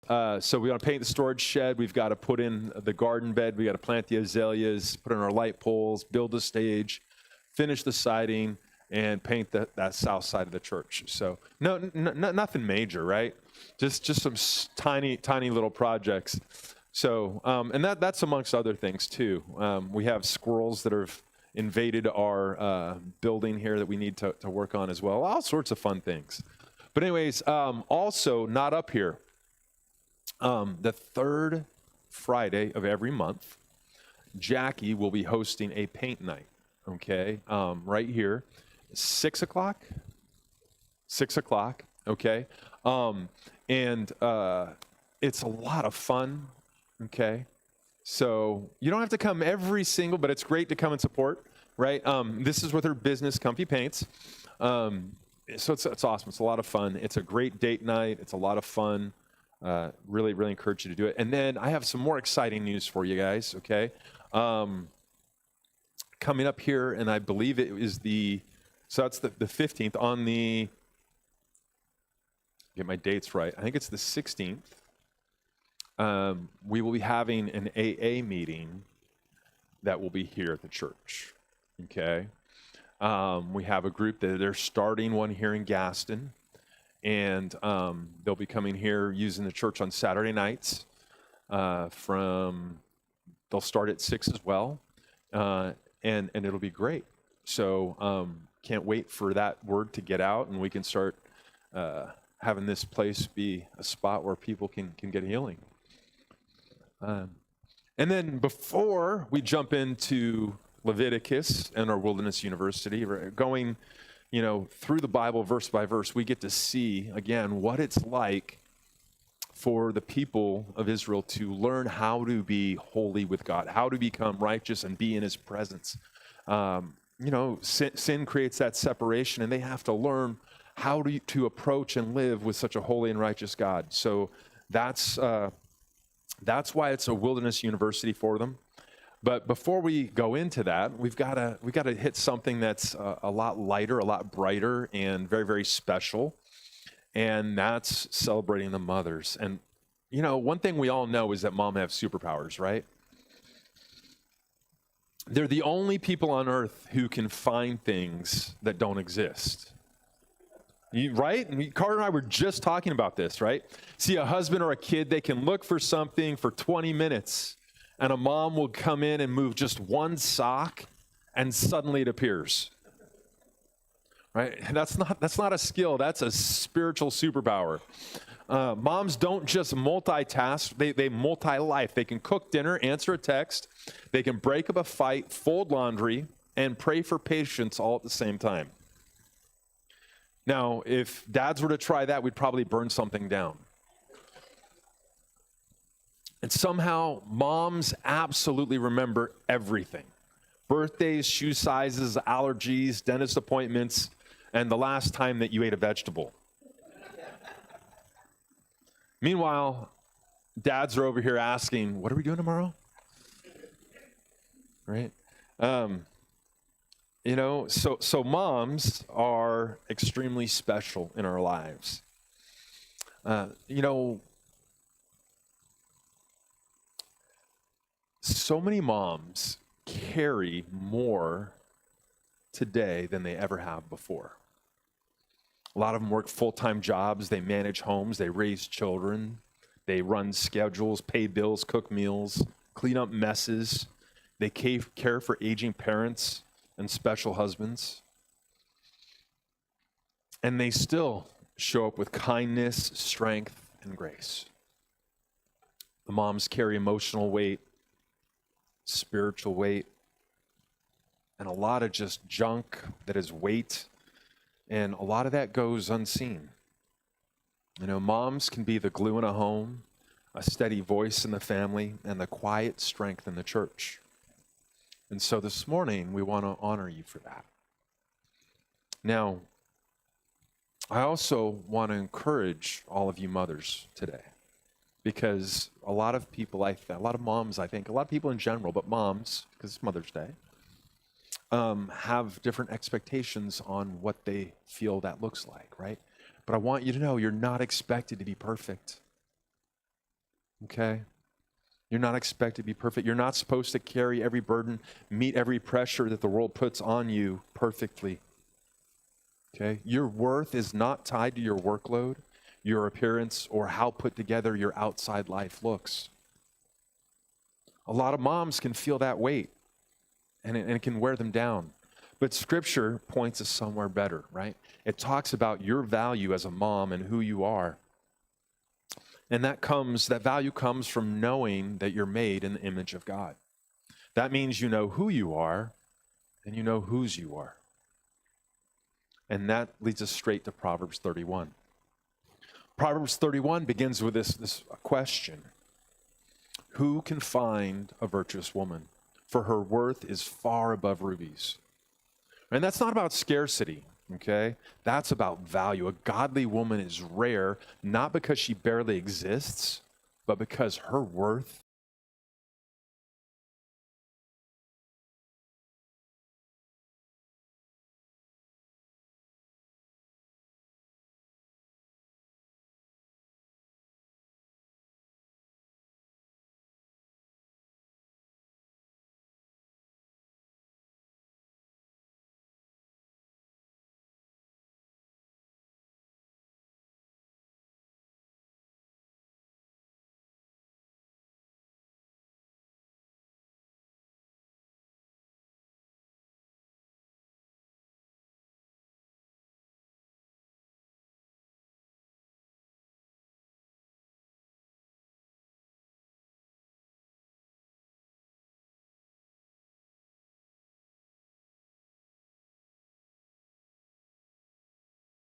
So we want to paint the storage shed. We've got to put in the garden bed. We got to plant the azaleas, put in our light poles, build the stage, finish the siding, and paint that south side of the church. So nothing major, right? Just some tiny little projects. So and that's amongst other things too. We have squirrels that have invaded our building here that we need to work on as well. All sorts of fun things. But anyways, also not up here. The third Friday of every month, Jackie will be hosting a paint night. Okay, right here, 6 o'clock. 6 o'clock. Okay, and it's a lot of fun. Okay, so you don't have to come every single, but it's great to come and support. Right, this is with her business, Comfy Paints. So it's awesome. It's a lot of fun. It's a great date night. It's a lot of fun. Really encourage you to do it. And then I have some more exciting news for you guys. Okay, coming up here, and I believe it is that's the 15th on the. Get my dates right. I think it's the 16th. We will be having an AA meeting that will be here at the church. Okay. We have a group that they're starting one here in Gaston, and they'll be coming here using the church on Saturday nights. They'll start at 6 as well, and it'll be great. So can't wait for that word to get out, and we can start having this place be a spot where people can get healing. And then before we jump into Leviticus and our Wilderness University, we're going, through the Bible verse by verse, we get to see, again, what it's like for the people of Israel to learn how to be holy with God, how to become righteous and be in his presence. Sin creates that separation, and they have to learn how to approach and live with such a holy and righteous God. So that's why it's a Wilderness University for them. But before we go into that, we've got to hit something that's a lot lighter, a lot brighter, and very, very special. And that's celebrating the mothers. And, one thing we all know is that mom have superpowers, right? They're the only people on earth who can find things that don't exist. Right? And Carter and I were just talking about this, right? See a husband or a kid, they can look for something for 20 minutes. And a mom will come in and move just one sock, and suddenly it appears. Right? That's not a skill. That's a spiritual superpower. Moms don't just multitask. They multi-life. They can cook dinner, answer a text. They can break up a fight, fold laundry, and pray for patience all at the same time. Now, if dads were to try that, we'd probably burn something down. And somehow, moms absolutely remember everything. Birthdays, shoe sizes, allergies, dentist appointments, and the last time that you ate a vegetable. Meanwhile, dads are over here asking, what are we doing tomorrow? Right? So moms are extremely special in our lives. So many moms carry more today than they ever have before. A lot of them work full-time jobs. They manage homes. They raise children. They run schedules, pay bills, cook meals, clean up messes. They care for aging parents and special husbands. And they still show up with kindness, strength, and grace. The moms carry emotional weight, spiritual weight, and a lot of just junk that is weight, and a lot of that goes unseen. Moms can be the glue in a home, a steady voice in the family, and the quiet strength in the church. And so this morning, we want to honor you for that. Now, I also want to encourage all of you mothers today, because a lot of people, a lot of moms, I think, a lot of people in general, but moms, because it's Mother's Day, have different expectations on what they feel that looks like, right? But I want you to know you're not expected to be perfect. okay? You're not expected to be perfect. You're not supposed to carry every burden, meet every pressure that the world puts on you perfectly, okay? Your worth is not tied to your workload, your appearance, or how put together your outside life looks. A lot of moms can feel that weight, and it can wear them down. But Scripture points us somewhere better, right? It talks about your value as a mom and who you are. And that value comes from knowing that you're made in the image of God. That means you know who you are and you know whose you are. And that leads us straight to Proverbs 31. Proverbs 31 begins with this question. Who can find a virtuous woman? For her worth is far above rubies. And that's not about scarcity, okay? That's about value. A godly woman is rare, not because she barely exists, but because her worth.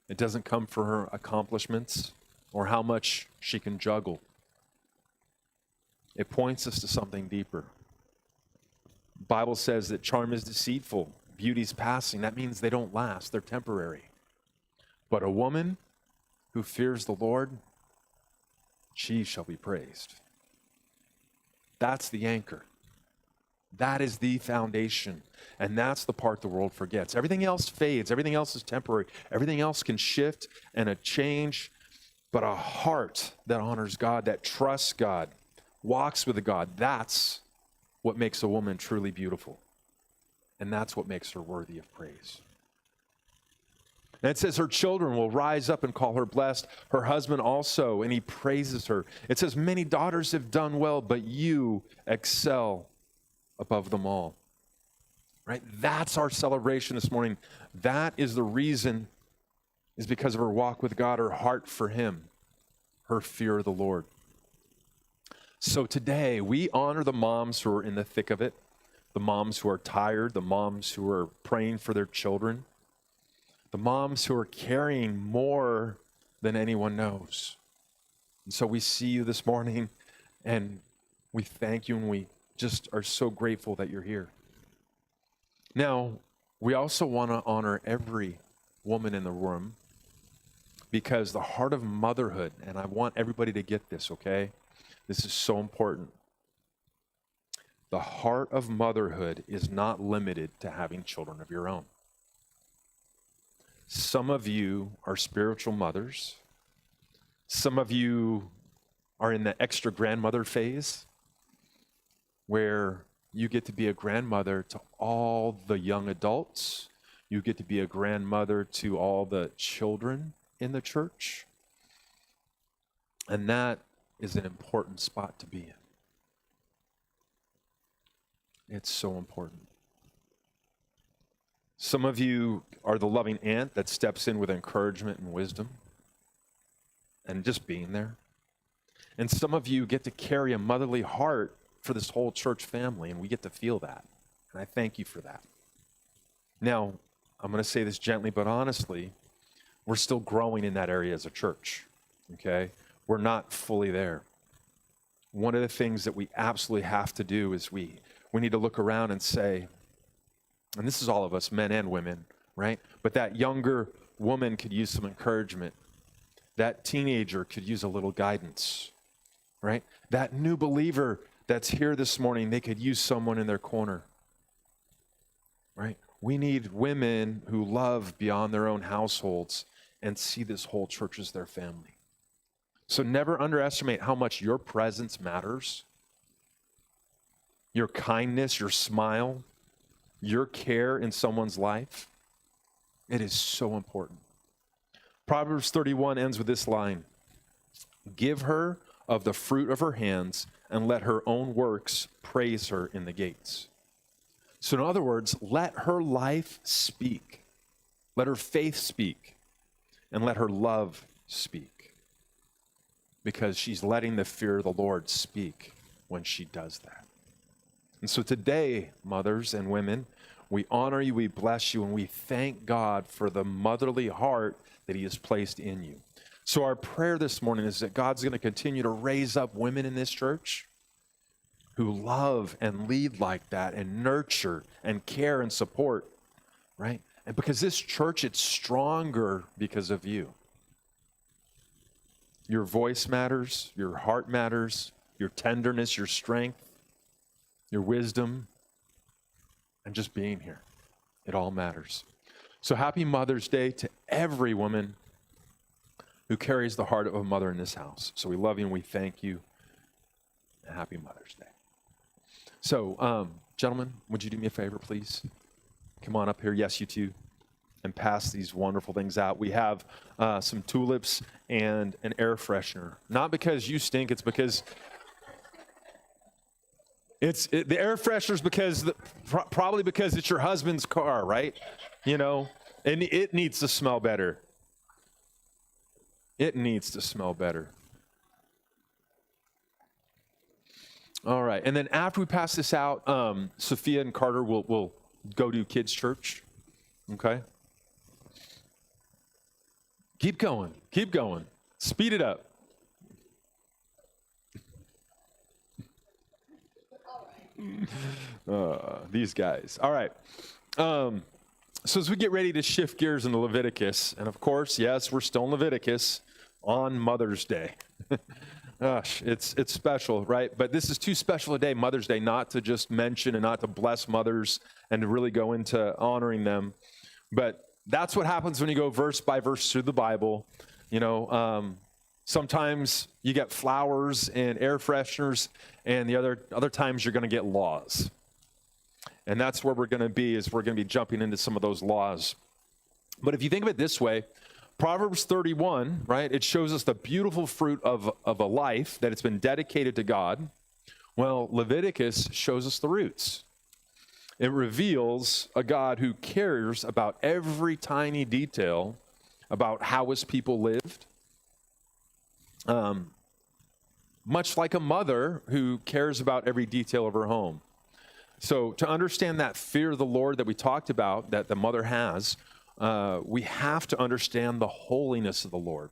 It doesn't come from her accomplishments or how much she can juggle. It points us to something deeper. The Bible says that charm is deceitful, beauty's passing. That means they don't last, they're temporary. But a woman who fears the Lord, she shall be praised. That's the anchor. That is the foundation. And that's the part the world forgets. Everything else fades. Everything else is temporary. Everything else can shift and change. But a heart that honors God, that trusts God, walks with God, that's what makes a woman truly beautiful. And that's what makes her worthy of praise. And it says her children will rise up and call her blessed, her husband also, and he praises her. It says many daughters have done well, but you excel above them all. Right? That's our celebration this morning. That is the reason, is because of her walk with God, her heart for him, her fear of the Lord. So today, we honor the moms who are in the thick of it, the moms who are tired, the moms who are praying for their children, the moms who are carrying more than anyone knows. And so we see you this morning, and we thank you, and we just are so grateful that you're here. Now, we also want to honor every woman in the room, because the heart of motherhood, and I want everybody to get this, okay? This is so important. The heart of motherhood is not limited to having children of your own. Some of you are spiritual mothers. Some of you are in the extra grandmother phase, where you get to be a grandmother to all the young adults. You get to be a grandmother to all the children in the church. And that is an important spot to be in. It's so important. Some of you are the loving aunt that steps in with encouragement and wisdom and just being there. And some of you get to carry a motherly heart for this whole church family, and we get to feel that. And I thank you for that. Now, I'm going to say this gently but honestly, we're still growing in that area as a church, okay? We're not fully there. One of the things that we absolutely have to do is we need to look around and say, and this is all of us, men and women, right? But that younger woman could use some encouragement. That teenager could use a little guidance, right? That new believer that's here this morning, they could use someone in their corner, right? We need women who love beyond their own households and see this whole church as their family. So never underestimate how much your presence matters. Your kindness, your smile, your care in someone's life. It is so important. Proverbs 31 ends with this line: give her of the fruit of her hands, and let her own works praise her in the gates. So in other words, let her life speak. Let her faith speak. And let her love speak. Because she's letting the fear of the Lord speak when she does that. And so today, mothers and women, we honor you, we bless you, and we thank God for the motherly heart that he has placed in you. So our prayer this morning is that God's going to continue to raise up women in this church who love and lead like that and nurture and care and support, right? And because this church, it's stronger because of you. Your voice matters, your heart matters, your tenderness, your strength, your wisdom, and just being here. It all matters. So happy Mother's Day to every woman who carries the heart of a mother in this house. So we love you and we thank you. And happy Mother's Day. So, gentlemen, would you do me a favor, please? Come on up here. Yes, you too. And pass these wonderful things out. We have some tulips and an air freshener. Not because you stink, it's because the air freshener's probably because it's your husband's car, right? You know, and it needs to smell better. It needs to smell better. All right, and then after we pass this out, Sophia and Carter will go to kids' church. Okay? Keep going. Keep going. Speed it up. These guys. All right. So as we get ready to shift gears into Leviticus, and of course, yes, we're still in Leviticus on Mother's Day. Gosh, it's special, right? But this is too special a day, Mother's Day, not to just mention and not to bless mothers and to really go into honoring them. But that's what happens when you go verse by verse through the Bible. You know, sometimes you get flowers and air fresheners, and the other times you're going to get laws. And that's where we're going to be, is we're going to be jumping into some of those laws. But if you think of it this way, Proverbs 31, right, it shows us the beautiful fruit of a life that it's been dedicated to God. Well, Leviticus shows us the roots. It reveals a God who cares about every tiny detail about how his people lived. Much like a mother who cares about every detail of her home. So to understand that fear of the Lord that we talked about, that the mother has, we have to understand the holiness of the Lord.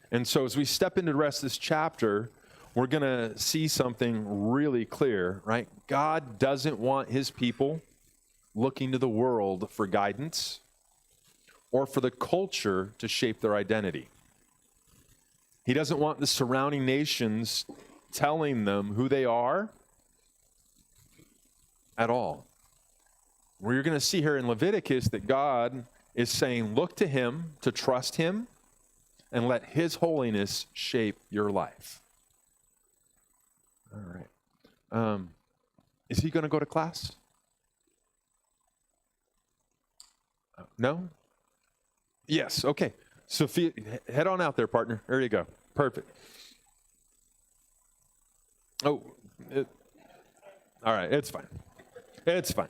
And so as we step into the rest of this chapter, we're going to see something really clear, right? God doesn't want his people looking to the world for guidance or for the culture to shape their identity. He doesn't want the surrounding nations telling them who they are at all. We're going to see here in Leviticus that God is saying, look to him, to trust him, and let his holiness shape your life. All right. Is he going to go to class? No? Yes, okay. Sophia, head on out there, partner. There you go. Perfect. Oh, all right, it's fine. It's fine.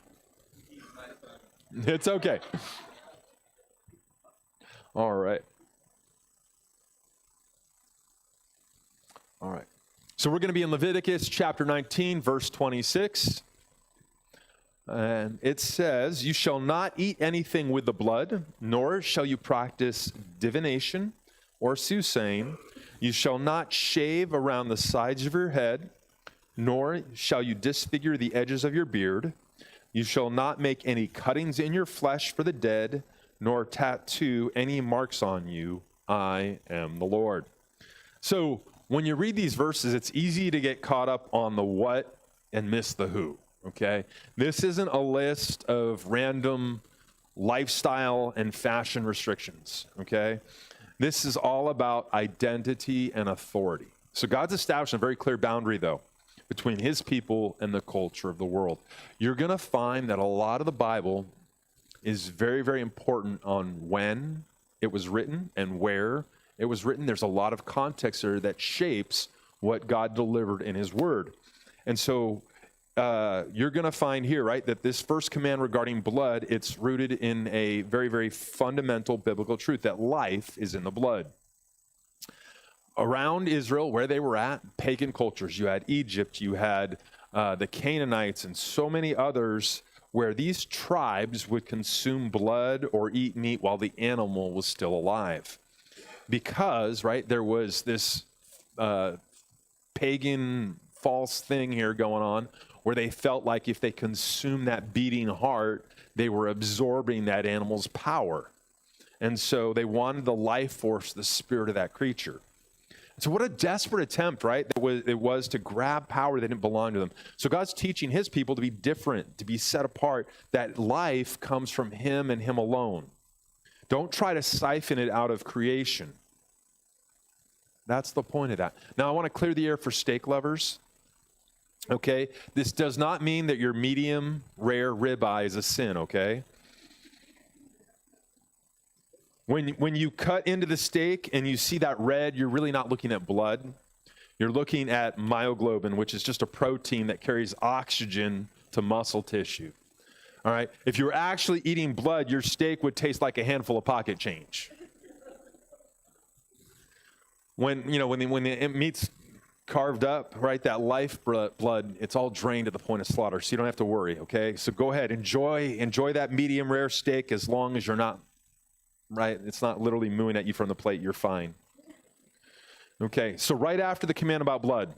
It's okay. All right. All right. So we're going to be in Leviticus chapter 19, verse 26. And it says, you shall not eat anything with the blood, nor shall you practice divination or soothsaying. You shall not shave around the sides of your head, nor shall you disfigure the edges of your beard. You shall not make any cuttings in your flesh for the dead, nor tattoo any marks on you. I am the Lord. So when you read these verses, it's easy to get caught up on the what and miss the who, okay? This isn't a list of random lifestyle and fashion restrictions, okay? This is all about identity and authority. So God's established a very clear boundary, though, between his people and the culture of the world. You're going to find that a lot of the Bible is very, very important on when it was written and where it was written. There's a lot of context there that shapes what God delivered in his word. And so you're going to find here, right, that this first command regarding blood, it's rooted in a very, very fundamental biblical truth that life is in the blood. Around Israel, where they were at, pagan cultures, you had Egypt, you had the Canaanites, and so many others where these tribes would consume blood or eat meat while the animal was still alive. Because, right, there was this pagan false thing here going on where they felt like if they consumed that beating heart, they were absorbing that animal's power. And so they wanted the life force, the spirit of that creature. So what a desperate attempt, right? It was to grab power that didn't belong to them. So God's teaching his people to be different, to be set apart, that life comes from him and him alone. Don't try to siphon it out of creation. That's the point of that. Now, I want to clear the air for steak lovers. Okay? This does not mean that your medium rare ribeye is a sin, okay? When you cut into the steak and you see that red, you're really not looking at blood. You're looking at myoglobin, which is just a protein that carries oxygen to muscle tissue. All right? If you were actually eating blood, your steak would taste like a handful of pocket change. When the meat's carved up, right, that life blood, it's all drained at the point of slaughter, so you don't have to worry, okay? So go ahead, enjoy that medium rare steak as long as you're not, right, it's not literally mooing at you from the plate, you're fine. Okay, so right after the command about blood,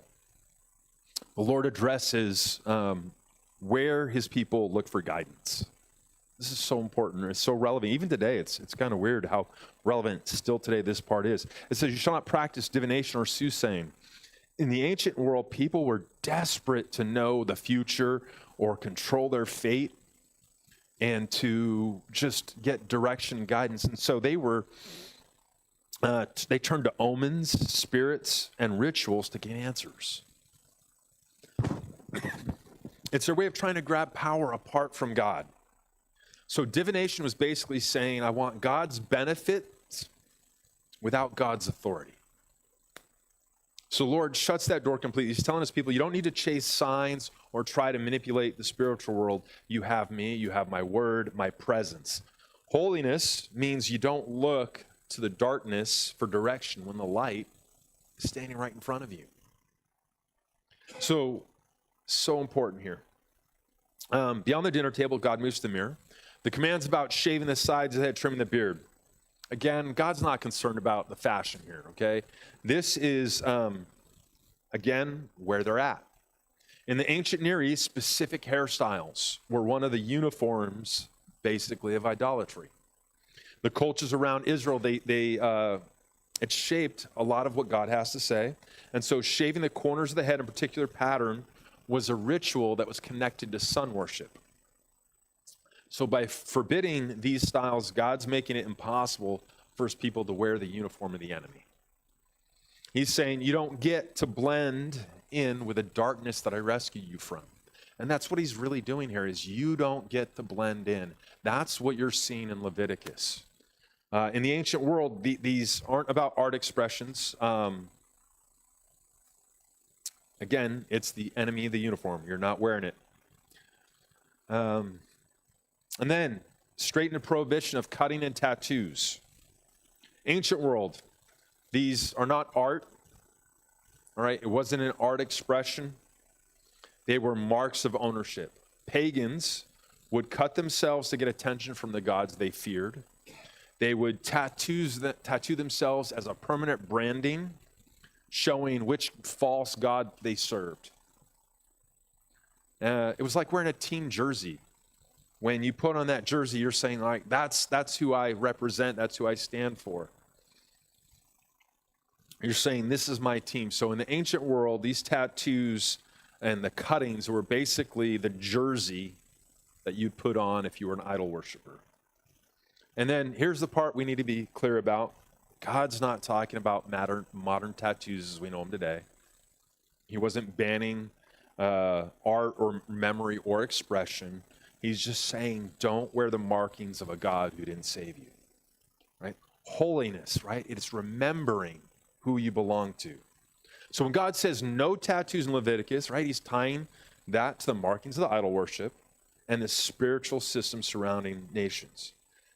the Lord addresses where his people look for guidance. This is so important. It's so relevant. Even today, it's kind of weird how relevant still today this part is. It says, you shall not practice divination or soothsaying. In the ancient world, people were desperate to know the future or control their fate and to just get direction and guidance. And so they turned to omens, spirits, and rituals to gain answers. It's their way of trying to grab power apart from God. So divination was basically saying, I want God's benefits without God's authority. So Lord shuts that door completely. He's telling his people, you don't need to chase signs or try to manipulate the spiritual world. You have me, you have my word, my presence. Holiness means you don't look to the darkness for direction when the light is standing right in front of you. So important here. Beyond the dinner table, God moves to the mirror. The command's about shaving the sides of the head, trimming the beard. Again, God's not concerned about the fashion here, okay? This is, again, where they're at. In the ancient Near East, specific hairstyles were one of the uniforms, basically, of idolatry. The cultures around Israel, it shaped a lot of what God has to say. And so shaving the corners of the head in a particular pattern was a ritual that was connected to sun worship. So by forbidding these styles, God's making it impossible for his people to wear the uniform of the enemy. He's saying, you don't get to blend in with the darkness that I rescued you from. And that's what he's really doing here, is you don't get to blend in. That's what you're seeing in Leviticus. In the ancient world, these aren't about art expressions. Again, it's the enemy of the uniform. You're not wearing it. And then, straighten the prohibition of cutting and tattoos. Ancient world, these are not art, all right? It wasn't an art expression. They were marks of ownership. Pagans would cut themselves to get attention from the gods they feared. They would tattoo themselves as a permanent branding, showing which false god they served. It was like wearing a team jersey. When you put on that jersey, you're saying, like, that's who I represent, that's who I stand for. You're saying, this is my team. So in the ancient world, these tattoos and the cuttings were basically the jersey that you'd put on if you were an idol worshiper. And then here's the part we need to be clear about. God's not talking about modern tattoos as we know them today. He wasn't banning art or memory or expression. He's just saying, don't wear the markings of a God who didn't save you, right? Holiness, right? It's remembering who you belong to. So when God says no tattoos in Leviticus, right, he's tying that to the markings of the idol worship and the spiritual system surrounding nations.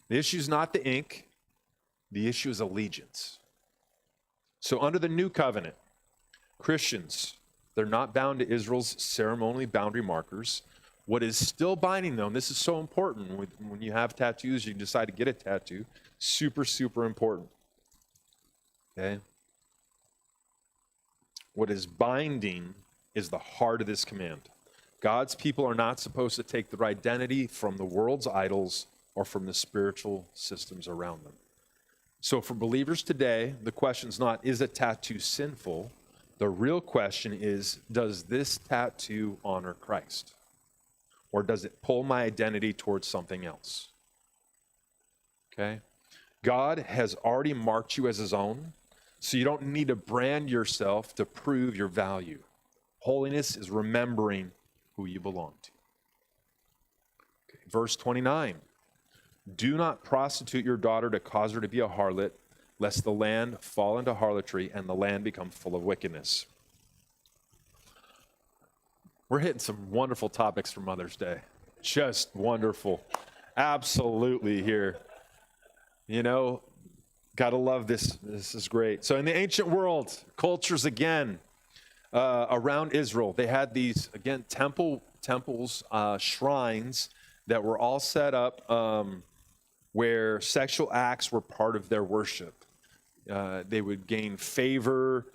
The issue is not the ink. The issue is allegiance. So under the new covenant, Christians, they're not bound to Israel's ceremonially boundary markers. What is still binding them, this is so important. When you have tattoos, you decide to get a tattoo. Super, super important. Okay? What is binding is the heart of this command. God's people are not supposed to take their identity from the world's idols or from the spiritual systems around them. So for believers today, the question is not, is a tattoo sinful? The real question is, does this tattoo honor Christ? Or does it pull my identity towards something else? Okay? God has already marked you as his own, so you don't need to brand yourself to prove your value. Holiness is remembering who you belong to. Okay, verse 29. Do not prostitute your daughter to cause her to be a harlot, lest the land fall into harlotry and the land become full of wickedness. We're hitting some wonderful topics for Mother's Day. Just wonderful. Absolutely here. You know, gotta love this. This is great. So in the ancient world, cultures again, around Israel, they had these, again, temples, shrines that were all set up where sexual acts were part of their worship. They would gain favor,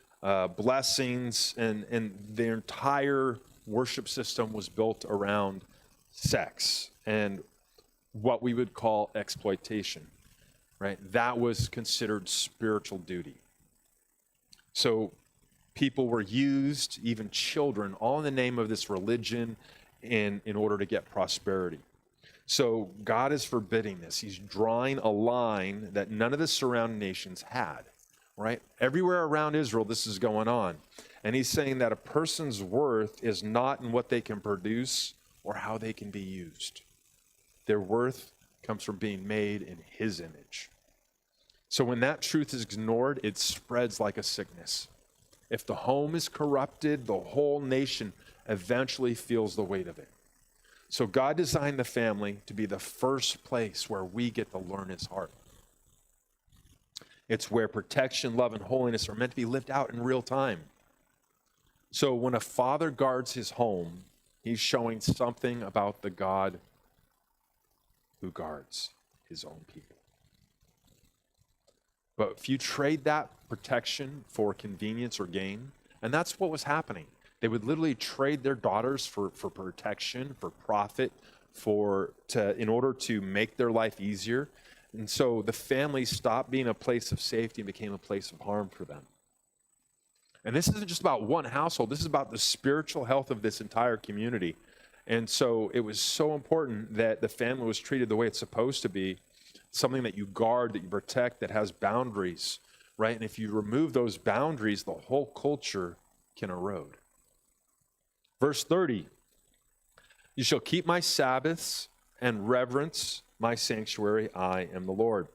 blessings, and their entire worship system was built around sex and what we would call exploitation, right? That was considered spiritual duty. So people were used, even children, all in the name of this religion in order to get prosperity. So God is forbidding this. He's drawing a line that none of the surrounding nations had, right? Everywhere around Israel, this is going on. And he's saying that a person's worth is not in what they can produce or how they can be used. Their worth comes from being made in his image. So when that truth is ignored, it spreads like a sickness. If the home is corrupted, the whole nation eventually feels the weight of it. So God designed the family to be the first place where we get to learn his heart. It's where protection, love, and holiness are meant to be lived out in real time. So when a father guards his home, he's showing something about the God who guards his own people. But if you trade that protection for convenience or gain, and that's what was happening. They would literally trade their daughters for protection, for profit, in order to make their life easier. And so the family stopped being a place of safety and became a place of harm for them. And this isn't just about one household. This is about the spiritual health of this entire community. And so it was so important that the family was treated the way it's supposed to be, something that you guard, that you protect, that has boundaries, right? And if you remove those boundaries, the whole culture can erode. Verse 30, you shall keep my Sabbaths and reverence my sanctuary. I am the Lord.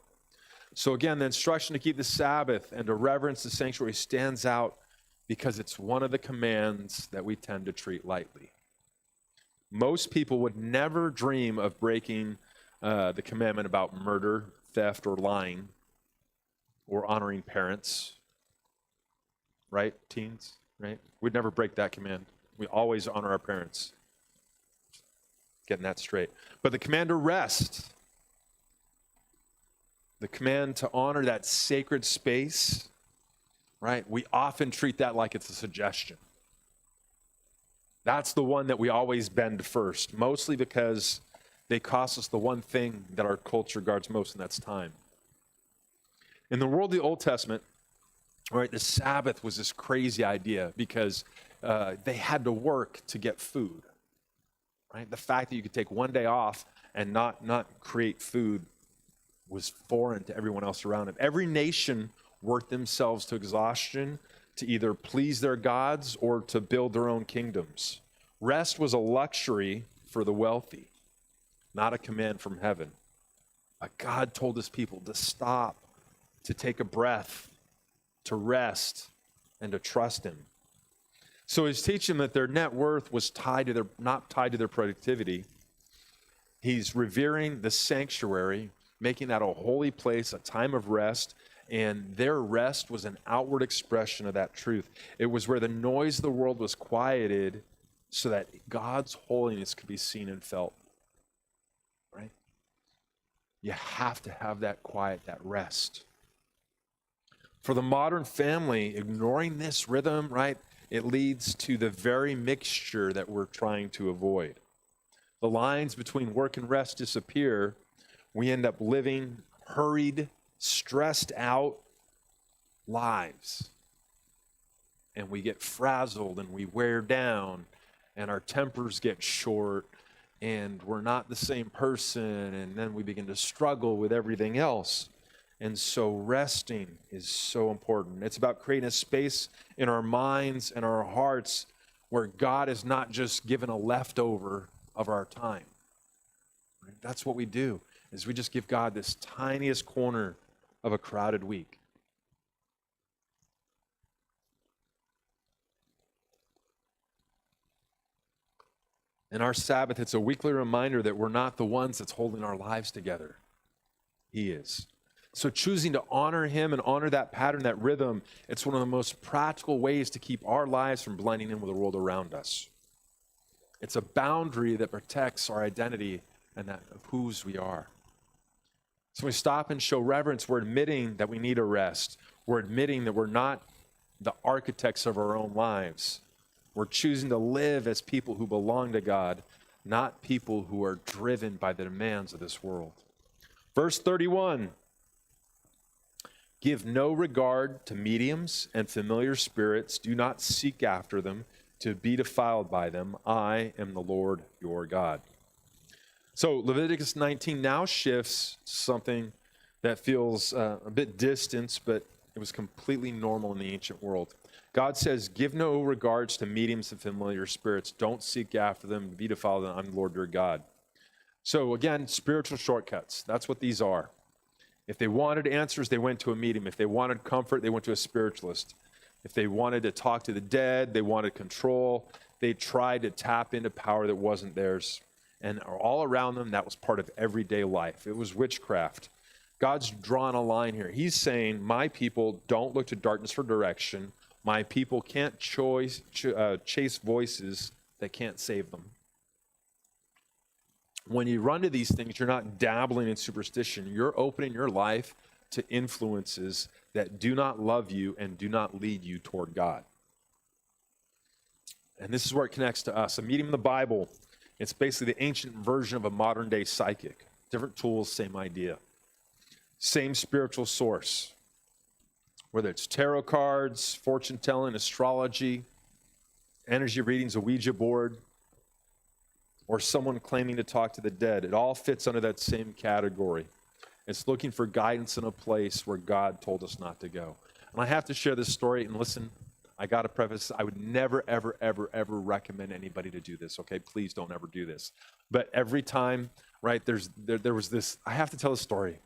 So again, the instruction to keep the Sabbath and to reverence the sanctuary stands out because it's one of the commands that we tend to treat lightly. Most people would never dream of breaking the commandment about murder, theft, or lying, or honoring parents. Right, teens? Right? We'd never break that command. We always honor our parents. Getting that straight. But the command to rest, the command to honor that sacred space, right? We often treat that like it's a suggestion. That's the one that we always bend first, mostly because they cost us the one thing that our culture guards most, and that's time. In the world of the Old Testament, right, the Sabbath was this crazy idea because they had to work to get food. Right? The fact that you could take one day off and not create food was foreign to everyone else around it. Every nation work themselves to exhaustion to either please their gods or to build their own kingdoms. Rest was a luxury for the wealthy, not a command from heaven. But God told his people to stop, to take a breath, to rest, and to trust him. So he's teaching them that their net worth was not tied to their productivity. He's revering the sanctuary, making that a holy place, a time of rest, and their rest was an outward expression of that truth. It was where the noise of the world was quieted so that God's holiness could be seen and felt. Right? You have to have that quiet, that rest. For the modern family, ignoring this rhythm, right, it leads to the very mixture that we're trying to avoid. The lines between work and rest disappear. We end up living hurried, stressed out lives. And we get frazzled and we wear down and our tempers get short and we're not the same person, and then we begin to struggle with everything else. And so resting is so important. It's about creating a space in our minds and our hearts where God is not just given a leftover of our time. Right? That's what we do, is we just give God this tiniest corner of a crowded week. In our Sabbath, it's a weekly reminder that we're not the ones that's holding our lives together. He is. So choosing to honor him and honor that pattern, that rhythm, it's one of the most practical ways to keep our lives from blending in with the world around us. It's a boundary that protects our identity and that of whose we are. So when we stop and show reverence, we're admitting that we need a rest. We're admitting that we're not the architects of our own lives. We're choosing to live as people who belong to God, not people who are driven by the demands of this world. Verse 31, give no regard to mediums and familiar spirits. Do not seek after them to be defiled by them. I am the Lord your God. So Leviticus 19 now shifts something that feels a bit distant, but it was completely normal in the ancient world. God says, give no regards to mediums and familiar spirits. Don't seek after them to be defiled. I'm the Lord your God. So again, spiritual shortcuts. That's what these are. If they wanted answers, they went to a medium. If they wanted comfort, they went to a spiritualist. If they wanted to talk to the dead, they wanted control, they tried to tap into power that wasn't theirs. And all around them, that was part of everyday life. It was witchcraft. God's drawn a line here. He's saying, my people don't look to darkness for direction. My people can't chase voices that can't save them. When you run to these things, you're not dabbling in superstition. You're opening your life to influences that do not love you and do not lead you toward God. And this is where it connects to us. A medium in the Bible, it's basically the ancient version of a modern day psychic. Different tools, same idea. Same spiritual source. Whether it's tarot cards, fortune telling, astrology, energy readings, a Ouija board, or someone claiming to talk to the dead, it all fits under that same category. It's looking for guidance in a place where God told us not to go. And I have to share this story, and listen, I got to preface, I would never, ever, ever, ever recommend anybody to do this, okay? Please don't ever do this. But every time, right, there was this, I have to tell a story.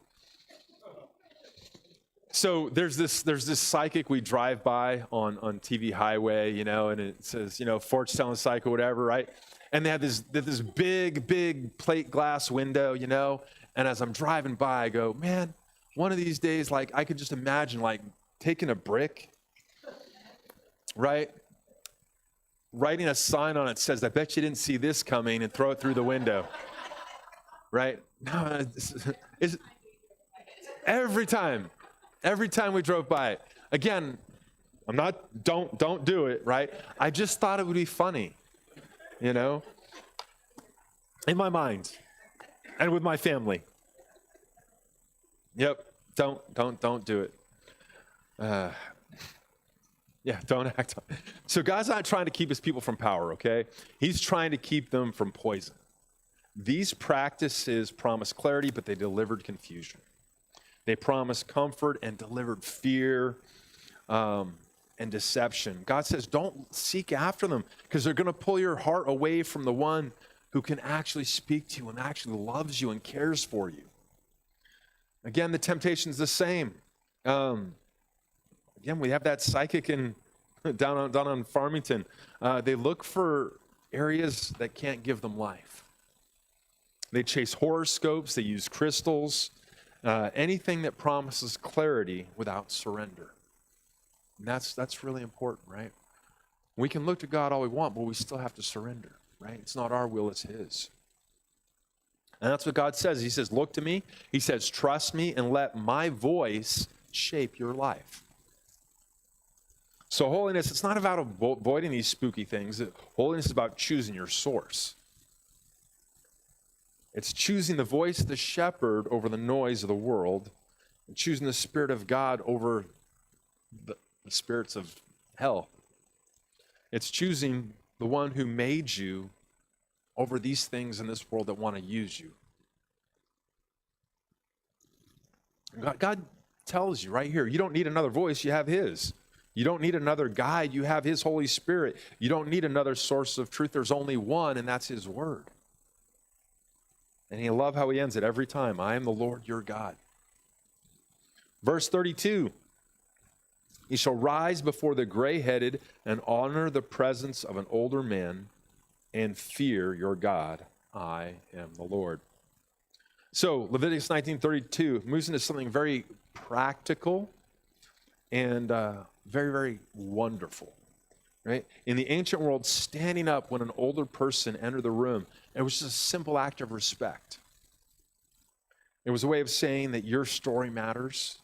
So there's this psychic we drive by on TV Highway, and it says, fortune telling psychic, whatever, right? And they have this big plate glass window, and as I'm driving by, I go, man, one of these days, I could just imagine, taking a brick, right? Writing a sign on it says, I bet you didn't see this coming, and throw it through the window, right? No, it's every time we drove by it. Again, don't do it, right? I just thought it would be funny, in my mind and with my family. Yep, don't do it. Don't act on it. So God's not trying to keep his people from power, okay? He's trying to keep them from poison. These practices promised clarity, but they delivered confusion. They promised comfort and delivered fear and deception. God says, don't seek after them because they're going to pull your heart away from the one who can actually speak to you and actually loves you and cares for you. Again, the temptation's the same. Again, we have that psychic down on Farmington. They look for areas that can't give them life. They chase horoscopes. They use crystals. Anything that promises clarity without surrender. And that's really important, right? We can look to God all we want, but we still have to surrender, right? It's not our will, it's His. And that's what God says. He says, look to me. He says, trust me and let my voice shape your life. So holiness, it's not about avoiding these spooky things. Holiness is about choosing your source. It's choosing the voice of the shepherd over the noise of the world, and choosing the Spirit of God over the spirits of hell. It's choosing the one who made you over these things in this world that want to use you. God tells you right here, you don't need another voice, you have His. You don't need another guide, you have His Holy Spirit. You don't need another source of truth. There's only one, and that's His Word. And I love how He ends it every time. I am the Lord your God. Verse 32. He shall rise before the gray-headed and honor the presence of an older man and fear your God. I am the Lord. So Leviticus 19:32 moves into something very practical and very, very wonderful. Right? In the ancient world, standing up when an older person entered the room, it was just a simple act of respect. It was a way of saying that your story matters.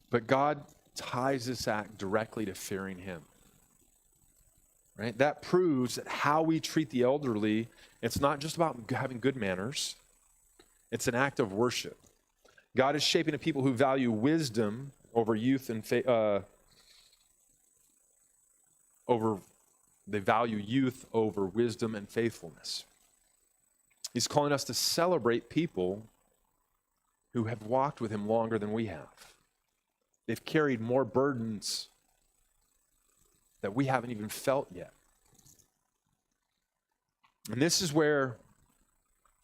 But God ties this act directly to fearing Him. Right? That proves that how we treat the elderly, it's not just about having good manners. It's an act of worship. God is shaping a people who value wisdom over youth and they value youth over wisdom and faithfulness. He's calling us to celebrate people who have walked with Him longer than we have. They've carried more burdens that we haven't even felt yet. And this is where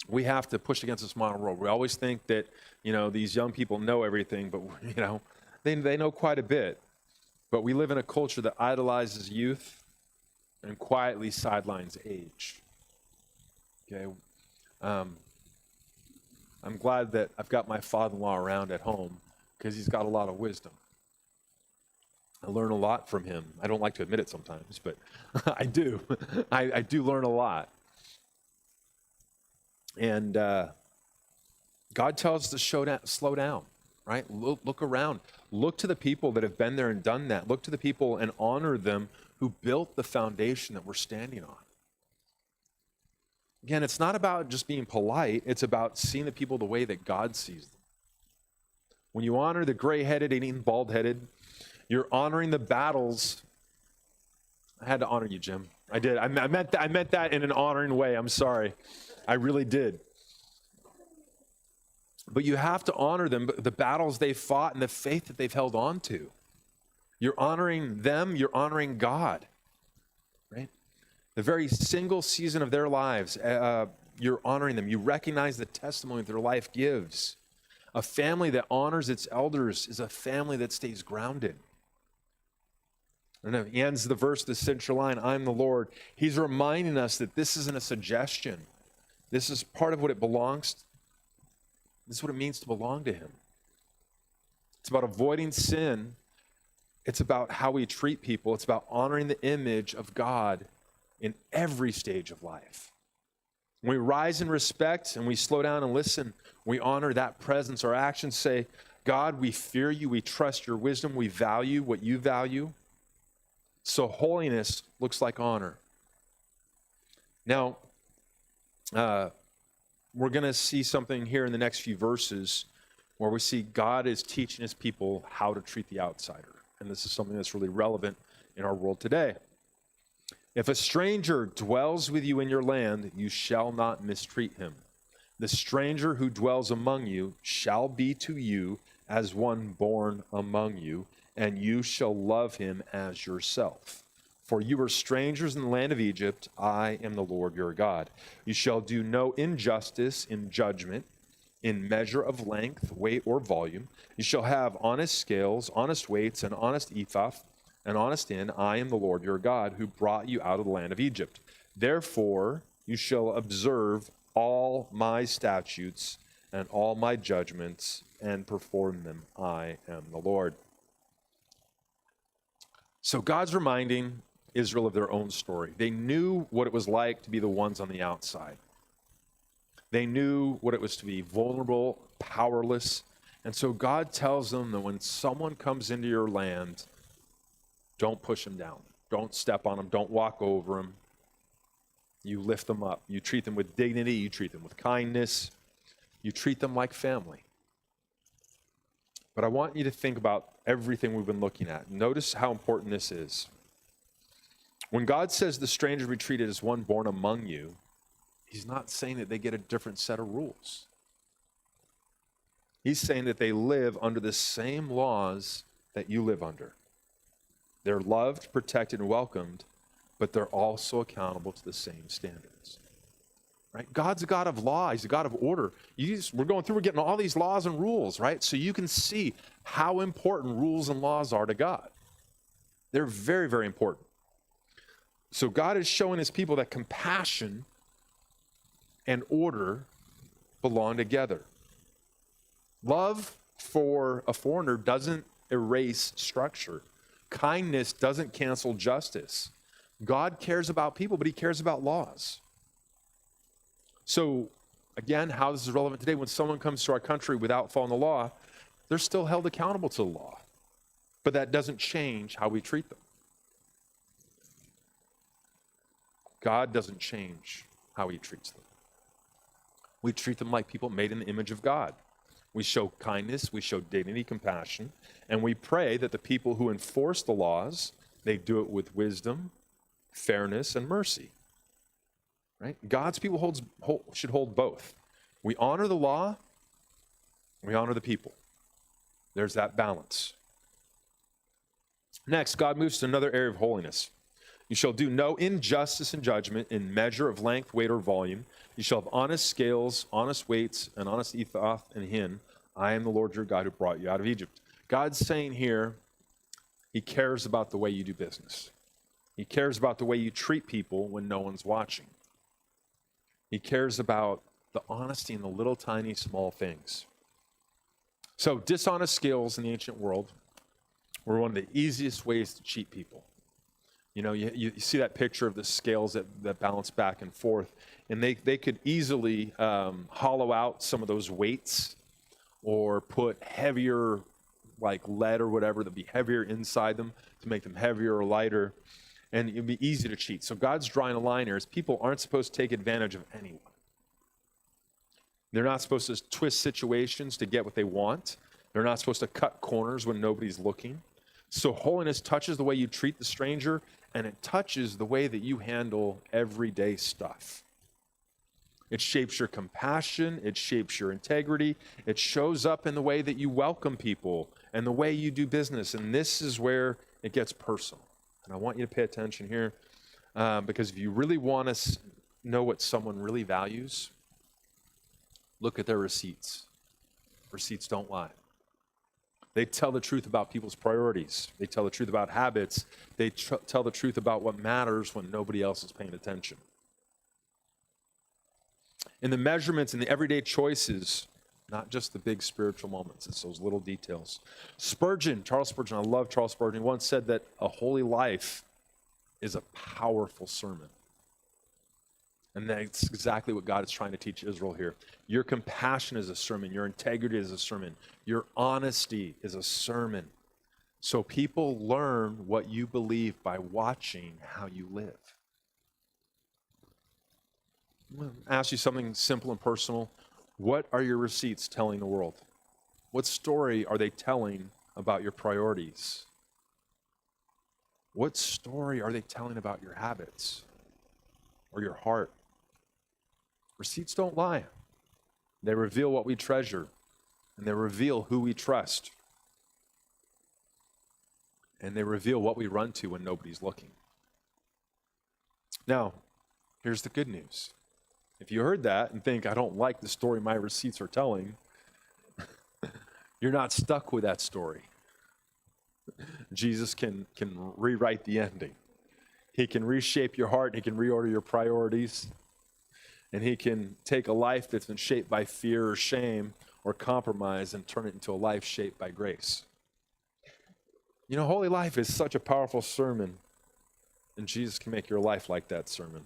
we have to push against this modern world. We always think that, these young people know everything, but, they know quite a bit. But we live in a culture that idolizes youth and quietly sidelines age. Okay? I'm glad that I've got my father-in-law around at home because he's got a lot of wisdom. I learn a lot from him. I don't like to admit it sometimes, but I do. I do learn a lot. And God tells us to slow down, right? Look around. Look to the people that have been there and done that. Look to the people and honor them who built the foundation that we're standing on. Again, it's not about just being polite. It's about seeing the people the way that God sees them. When you honor the gray-headed and even bald-headed, you're honoring the battles. I had to honor you, Jim. I did. I meant that in an honoring way. I'm sorry. I really did. But you have to honor them, the battles they fought and the faith that they've held on to. You're honoring them. You're honoring God. Right? The very single season of their lives, you're honoring them. You recognize the testimony that their life gives. A family that honors its elders is a family that stays grounded. And he ends the verse, the central line, I'm the Lord. He's reminding us that this isn't a suggestion. This is part of what it belongs to. This is what it means to belong to Him. It's about avoiding sin. It's about how we treat people. It's about honoring the image of God in every stage of life. When we rise in respect and we slow down and listen, we honor that presence. Our actions say, God, we fear you. We trust your wisdom. We value what you value. So holiness looks like honor. Now, we're going to see something here in the next few verses where we see God is teaching His people how to treat the outsider. And this is something that's really relevant in our world today. If a stranger dwells with you in your land, you shall not mistreat him. The stranger who dwells among you shall be to you as one born among you, and you shall love him as yourself. For you are strangers in the land of Egypt. I am the Lord your God. You shall do no injustice in judgment, in measure of length, weight, or volume. You shall have honest scales, honest weights, and honest ephah, and honest hin. I am the Lord your God, who brought you out of the land of Egypt. Therefore, you shall observe all my statutes and all my judgments and perform them. I am the Lord. So God's reminding Israel of their own story. They knew what it was like to be the ones on the outside. They knew what it was to be vulnerable, powerless. And so God tells them that when someone comes into your land, don't push them down. Don't step on them. Don't walk over them. You lift them up. You treat them with dignity. You treat them with kindness. You treat them like family. But I want you to think about everything we've been looking at. Notice how important this is. When God says the stranger be treated as one born among you, he's not saying that they get a different set of rules. He's saying that they live under the same laws that you live under. They're loved, protected, and welcomed, but they're also accountable to the same standards. Right? God's a God of law. He's a God of order. We're getting all these laws and rules, right? So you can see how important rules and laws are to God. They're very, very important. So God is showing his people that compassion and order belong together. Love for a foreigner doesn't erase structure. Kindness doesn't cancel justice. God cares about people, but he cares about laws. So, again, how this is relevant today, when someone comes to our country without following the law, they're still held accountable to the law. But that doesn't change how we treat them. God doesn't change how he treats them. We treat them like people made in the image of God. We show kindness, we show dignity, compassion, and we pray that the people who enforce the laws, they do it with wisdom, fairness, and mercy. Right? God's people should hold both. We honor the law, we honor the people. There's that balance. Next, God moves to another area of holiness. You shall do no injustice in judgment in measure of length, weight, or volume. You shall have honest scales, honest weights, and honest ephah and hin. I am the Lord your God who brought you out of Egypt. God's saying here, he cares about the way you do business. He cares about the way you treat people when no one's watching. He cares about the honesty in the little, tiny, small things. So dishonest scales in the ancient world were one of the easiest ways to cheat people. You know, you see that picture of the scales that bounce back and forth, and they could easily hollow out some of those weights or put heavier, like lead or whatever, that'd be heavier inside them to make them heavier or lighter, and it'd be easy to cheat. So God's drawing a line here is people aren't supposed to take advantage of anyone. They're not supposed to twist situations to get what they want. They're not supposed to cut corners when nobody's looking. So holiness touches the way you treat the stranger, and it touches the way that you handle everyday stuff. It shapes your compassion, it shapes your integrity, it shows up in the way that you welcome people and the way you do business, and this is where it gets personal. And I want you to pay attention here, because if you really want to know what someone really values, look at their receipts. Receipts don't lie. They tell the truth about people's priorities. They tell the truth about habits. They tell the truth about what matters when nobody else is paying attention. In the measurements and the everyday choices, not just the big spiritual moments, it's those little details. Charles Spurgeon, I love Charles Spurgeon, once said that a holy life is a powerful sermon. And that's exactly what God is trying to teach Israel here. Your compassion is a sermon. Your integrity is a sermon. Your honesty is a sermon. So people learn what you believe by watching how you live. I'm going to ask you something simple and personal. What are your receipts telling the world? What story are they telling about your priorities? What story are they telling about your habits or your heart? Receipts don't lie. They reveal what we treasure, and they reveal who we trust. And they reveal what we run to when nobody's looking. Now, here's the good news. If you heard that and think, I don't like the story my receipts are telling, you're not stuck with that story. Jesus can rewrite the ending. He can reshape your heart. He can reorder your priorities. And he can take a life that's been shaped by fear or shame or compromise and turn it into a life shaped by grace. You know, holy life is such a powerful sermon, and Jesus can make your life like that sermon.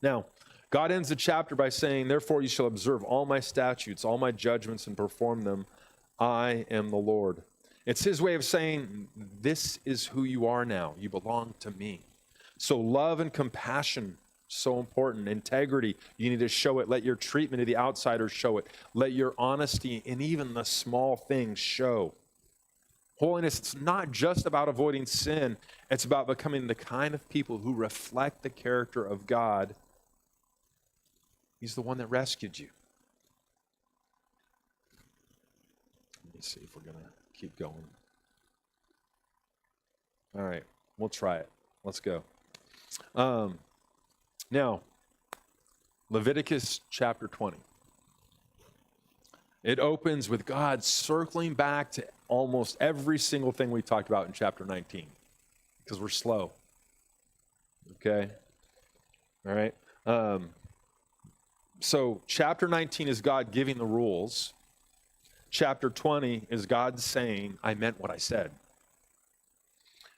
Now, God ends the chapter by saying, therefore you shall observe all my statutes, all my judgments, and perform them. I am the Lord. It's his way of saying, this is who you are now. You belong to me. So love and compassion, so important. Integrity, you need to show it. Let your treatment of the outsider show it. Let your honesty in even the small things show. Holiness, it's not just about avoiding sin. It's about becoming the kind of people who reflect the character of God. He's the one that rescued you. Let me see if we're going to keep going. All right, we'll try it. Let's go. Now, Leviticus chapter 20. It opens with God circling back to almost every single thing we talked about in chapter 19, because we're slow. Okay? All right? So chapter 19 is God giving the rules. Chapter 20 is God saying, I meant what I said.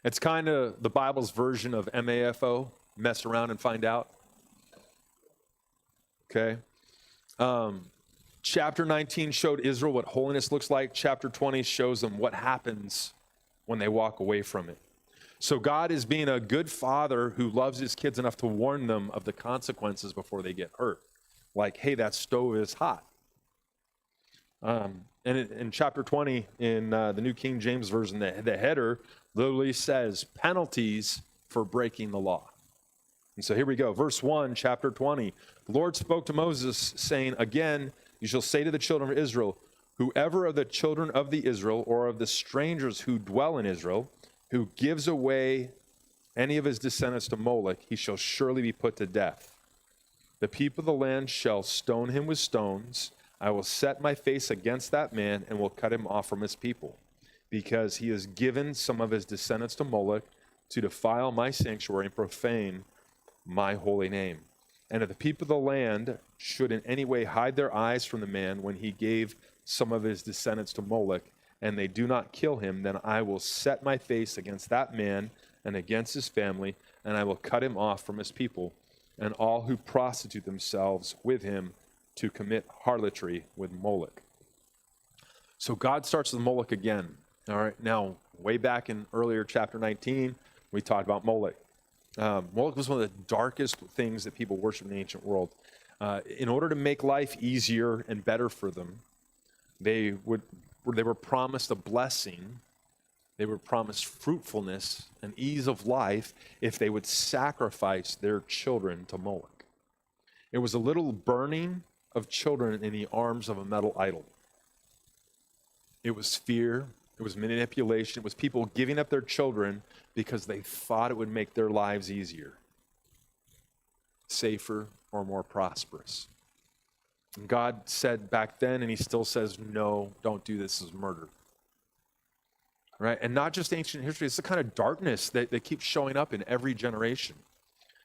It's kind of the Bible's version of MAFO, mess around and find out. Okay? Chapter 19 showed Israel what holiness looks like. Chapter 20 shows them what happens when they walk away from it. So God is being a good father who loves his kids enough to warn them of the consequences before they get hurt. Like, hey, that stove is hot. And in chapter 20, in the New King James Version, the header literally says penalties for breaking the law. And so here we go. Verse 1, chapter 20. The Lord spoke to Moses, saying, again, you shall say to the children of Israel, whoever of the children of the Israel or of the strangers who dwell in Israel, who gives away any of his descendants to Moloch, he shall surely be put to death. The people of the land shall stone him with stones. I will set my face against that man and will cut him off from his people, because he has given some of his descendants to Moloch to defile my sanctuary and profane my holy name. And if the people of the land should in any way hide their eyes from the man when he gave some of his descendants to Moloch, and they do not kill him, then I will set my face against that man and against his family, and I will cut him off from his people, and all who prostitute themselves with him to commit harlotry with Moloch. So God starts with Moloch again. All right, now, way back in earlier chapter 19, we talked about Moloch. Moloch was one of the darkest things that people worship in the ancient world. In order to make life easier and better for them, they were promised a blessing. They were promised fruitfulness and ease of life if they would sacrifice their children to Moloch. It was a little burning of children in the arms of a metal idol. It was fear. It was manipulation. It was people giving up their children because they thought it would make their lives easier, safer, or more prosperous. And God said back then, and he still says, no, don't do this. This is murder. Right? And not just ancient history, it's the kind of darkness that keeps showing up in every generation.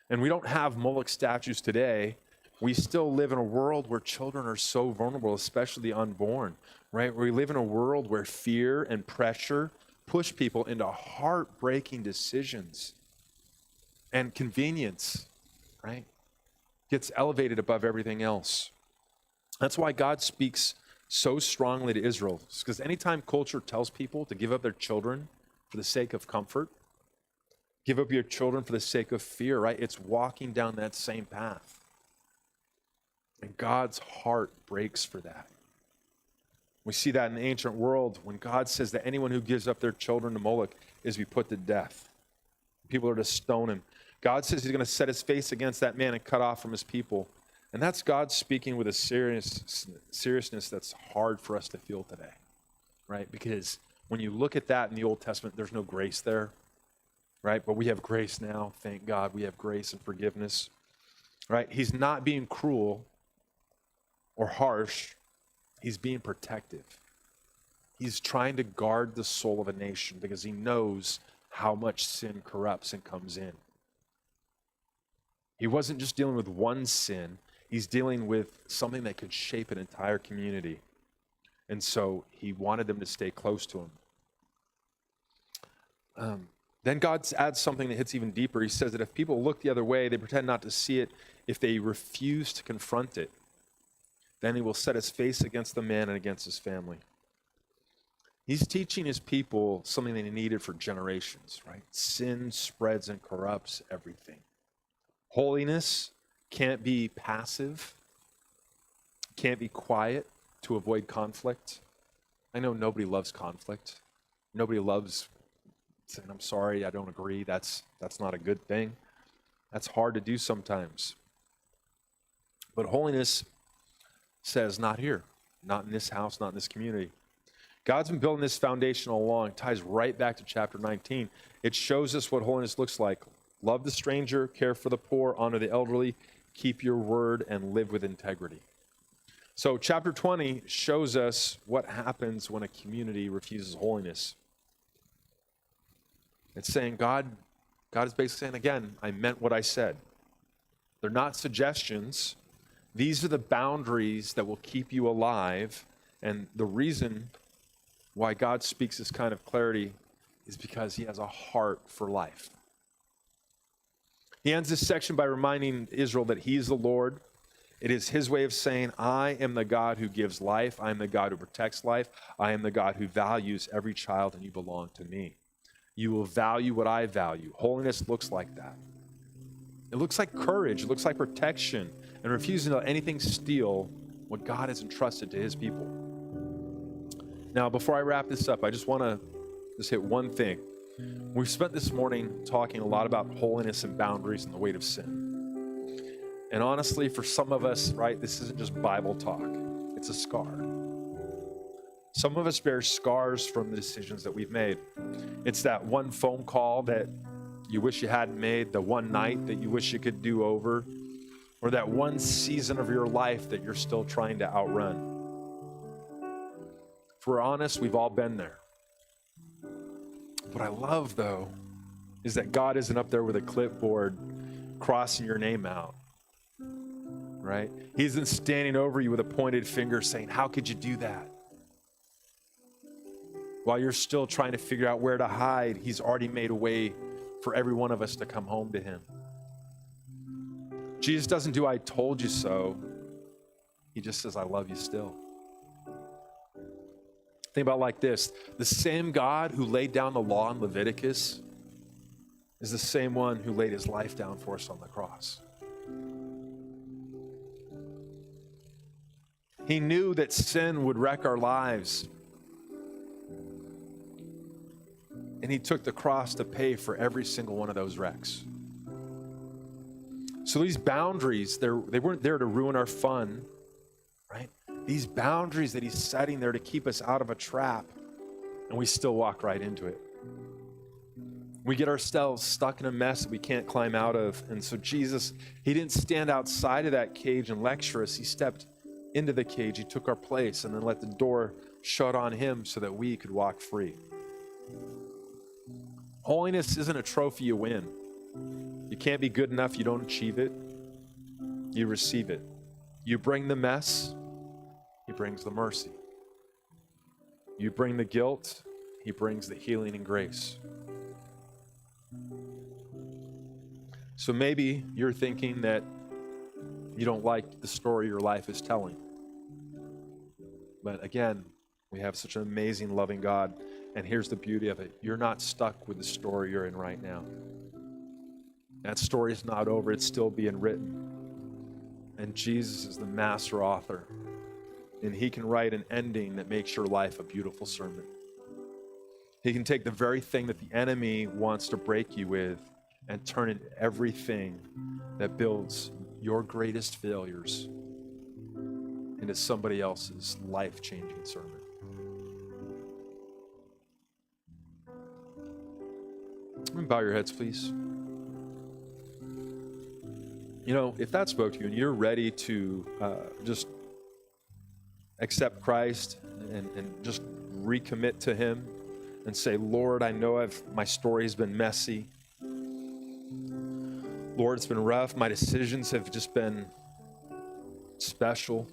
And we don't have Moloch statues today. We still live in a world where children are so vulnerable, especially the unborn, right? We live in a world where fear and pressure push people into heartbreaking decisions, and convenience, right, gets elevated above everything else. That's why God speaks so strongly to Israel, because anytime culture tells people to give up their children for the sake of comfort, give up your children for the sake of fear, right? It's walking down that same path. And God's heart breaks for that. We see that in the ancient world when God says that anyone who gives up their children to Moloch is to be put to death. People are to stone him. God says he's going to set his face against that man and cut off from his people. And that's God speaking with a seriousness that's hard for us to feel today, right? Because when you look at that in the Old Testament, there's no grace there, right? But we have grace now. Thank God we have grace and forgiveness, right? He's not being cruel or harsh. He's being protective. He's trying to guard the soul of a nation because he knows how much sin corrupts and comes in. He wasn't just dealing with one sin. He's dealing with something that could shape an entire community. And so he wanted them to stay close to him. Then God adds something that hits even deeper. He says that if people look the other way, they pretend not to see it. If they refuse to confront it, then he will set his face against the man and against his family. He's teaching his people something they needed for generations, right? Sin spreads and corrupts everything. Holiness can't be passive, can't be quiet to avoid conflict. I know nobody loves conflict. Nobody loves saying, I'm sorry, I don't agree. That's not a good thing. That's hard to do sometimes. But holiness says, not here, not in this house, not in this community. God's been building this foundation all along. It ties right back to chapter 19. It shows us what holiness looks like. Love the stranger, care for the poor, honor the elderly, keep your word, and live with integrity. So chapter 20 shows us what happens when a community refuses holiness. It's saying God is basically saying, again, I meant what I said. They're not suggestions. These are the boundaries that will keep you alive. And the reason why God speaks this kind of clarity is because he has a heart for life. He ends this section by reminding Israel that he is the Lord. It is his way of saying, I am the God who gives life. I am the God who protects life. I am the God who values every child, and you belong to me. You will value what I value. Holiness looks like that. It looks like courage. It looks like protection and refusing to let anything steal what God has entrusted to his people. Now, before I wrap this up, I just want to hit one thing. We've spent this morning talking a lot about holiness and boundaries and the weight of sin. And honestly, for some of us, right, this isn't just Bible talk. It's a scar. Some of us bear scars from the decisions that we've made. It's that one phone call that you wish you hadn't made, the one night that you wish you could do over, or that one season of your life that you're still trying to outrun. If we're honest, we've all been there. What I love, though, is that God isn't up there with a clipboard crossing your name out, right? He isn't standing over you with a pointed finger saying, how could you do that? While you're still trying to figure out where to hide, he's already made a way for every one of us to come home to him. Jesus doesn't do I told you so. He just says, I love you still. Think about it like this. The same God who laid down the law in Leviticus is the same one who laid his life down for us on the cross. He knew that sin would wreck our lives. And he took the cross to pay for every single one of those wrecks. So these boundaries, they weren't there to ruin our fun, right? These boundaries that he's setting there to keep us out of a trap, and we still walk right into it. We get ourselves stuck in a mess that we can't climb out of. And so Jesus, he didn't stand outside of that cage and lecture us. He stepped into the cage. He took our place and then let the door shut on him so that we could walk free. Holiness isn't a trophy you win. You can't be good enough. You don't achieve it. You receive it. You bring the mess. He brings the mercy. You bring the guilt. He brings the healing and grace. So maybe you're thinking that you don't like the story your life is telling. But again, we have such an amazing, loving God. And here's the beauty of it. You're not stuck with the story you're in right now. That story is not over. It's still being written. And Jesus is the master author. And he can write an ending that makes your life a beautiful sermon. He can take the very thing that the enemy wants to break you with and turn it into everything that builds your greatest failures into somebody else's life-changing sermon. Bow your heads, please. You know, if that spoke to you and you're ready to just accept Christ and just recommit to him and say, Lord, I know my story has been messy. Lord, it's been rough. My decisions have just been special.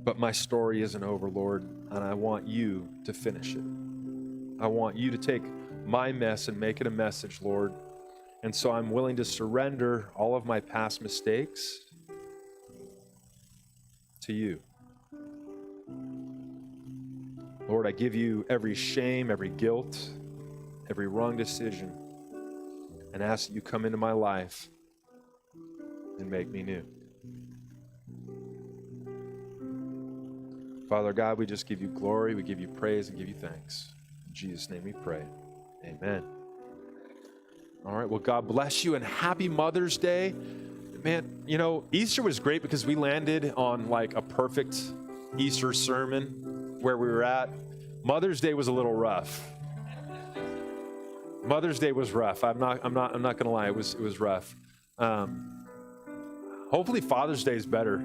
But my story isn't over, Lord, and I want you to finish it. I want you to take my mess and make it a message, Lord. And so I'm willing to surrender all of my past mistakes to you. Lord, I give you every shame, every guilt, every wrong decision, and ask that you come into my life and make me new. Father God, we just give you glory, we give you praise, and give you thanks. In Jesus' name we pray. Amen. All right, well, God bless you, and happy Mother's Day. Man, you know, Easter was great because we landed on like a perfect Easter sermon where we were at. Mother's Day was a little rough. Mother's Day was rough. I'm not gonna lie, it was rough. Hopefully Father's Day is better.